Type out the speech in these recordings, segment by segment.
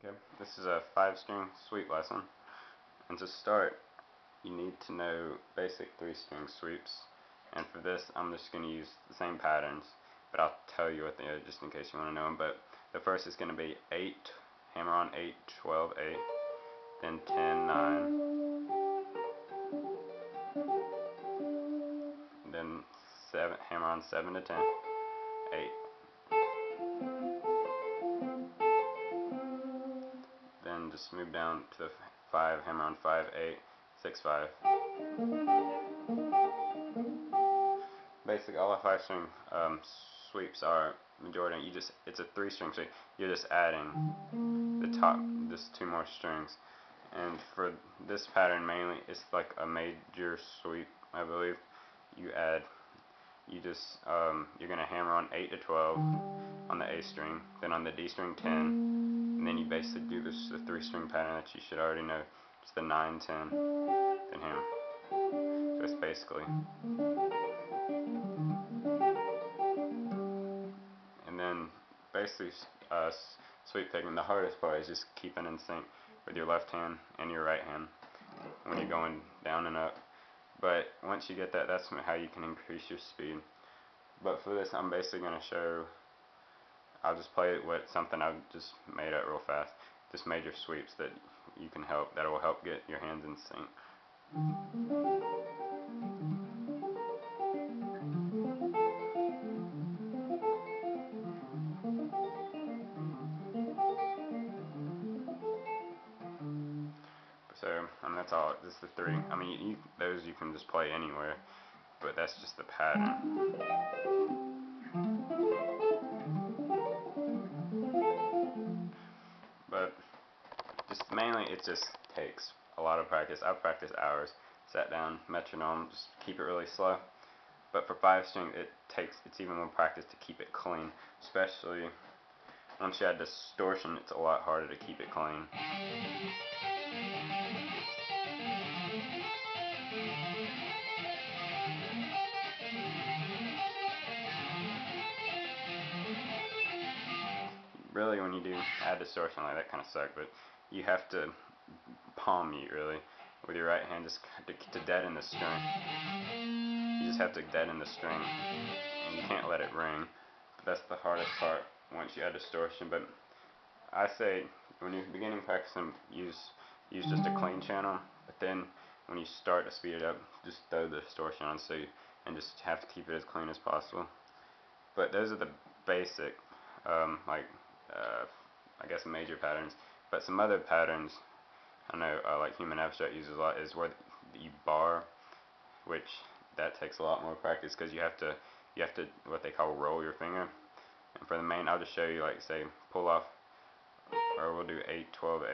Okay, this is a 5-string sweep lesson, and to start you need to know basic 3-string sweeps, and for this I'm just going to use the same patterns, but I'll tell you what they are just in case you want to know them. But the first is going to be 8, hammer on 8, 12, 8, then 10, 9, then 7, hammer on 7 to 10, 8. Then just move down to the 5, hammer on 5, 8, 6, 5. Basically, all 5-string sweeps are majority. It's a 3-string sweep. You're just adding the top, just 2 more strings. And for this pattern mainly, it's like a major sweep, I believe. You're gonna hammer on 8 to 12 on the A string, then on the D string 10, and then you basically do the 3-string pattern that you should already know. It's the 9, 10, then hammer. So it's basically. And then basically sweep picking, the hardest part is just keeping in sync with your left hand and your right hand when you're going down and up. But once you get that, that's how you can increase your speed. But for this, I'm basically going to show, I'll just play it with something I've just made up real fast. Just major sweeps that will help get your hands in sync. So, that's all, just the 3. I mean, those you can just play anywhere, but that's just the pattern. But just mainly it just takes a lot of practice. I've practiced hours, sat down, metronome, just keep it really slow. But for 5-string, it's even more practice to keep it clean, especially once you add distortion. It's a lot harder to keep it clean. Really, when you do add distortion, like that kind of sucks, but you have to palm mute really with your right hand, just to deaden the string. You just have to deaden the string, and you can't let it ring. But that's the hardest part once you add distortion. But I say when you're beginning practicing, use just a clean channel. But then when you start to speed it up, just throw the distortion on, and just have to keep it as clean as possible. But those are the basic, I guess major patterns. But some other patterns I know, like Human Abstract uses a lot, is where you bar, which that takes a lot more practice because you have to what they call roll your finger. And for the main, I'll just show you, like, say pull off, or we'll do 8, 12, 8,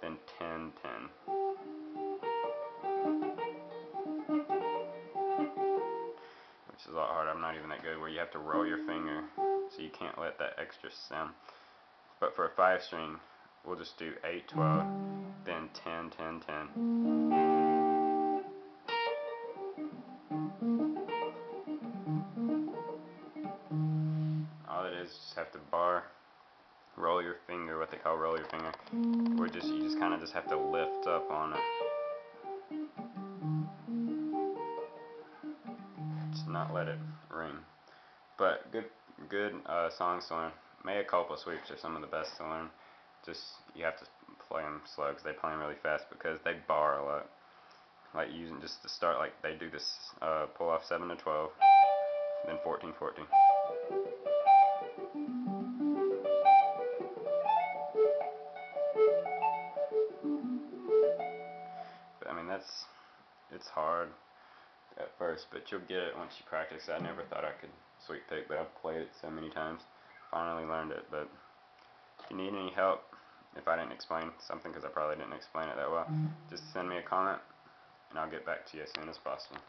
then 10, 10. Which is a lot harder. I'm not even that good, where you have to roll your finger, so you can't let that extra sound. But for a 5-string, we'll just do 8, 12, then 10, 10, 10. All it is just have to bar, roll your finger, what they call roll your finger, or you just kind of just have to lift up on it. Just not let it ring. But good songs to learn. Mea Culpa sweeps are some of the best to learn. Just, you have to play them slow because they play them really fast because they bar a lot. Like using just to start, like they do this pull off 7 to 12, then 14, 14. But I mean, it's hard at first, but you'll get it once you practice. I never thought I could sweep pick, but I've played it so many times. Finally learned it. But if you need any help, if I didn't explain something, because I probably didn't explain it that well, just send me a comment and I'll get back to you as soon as possible.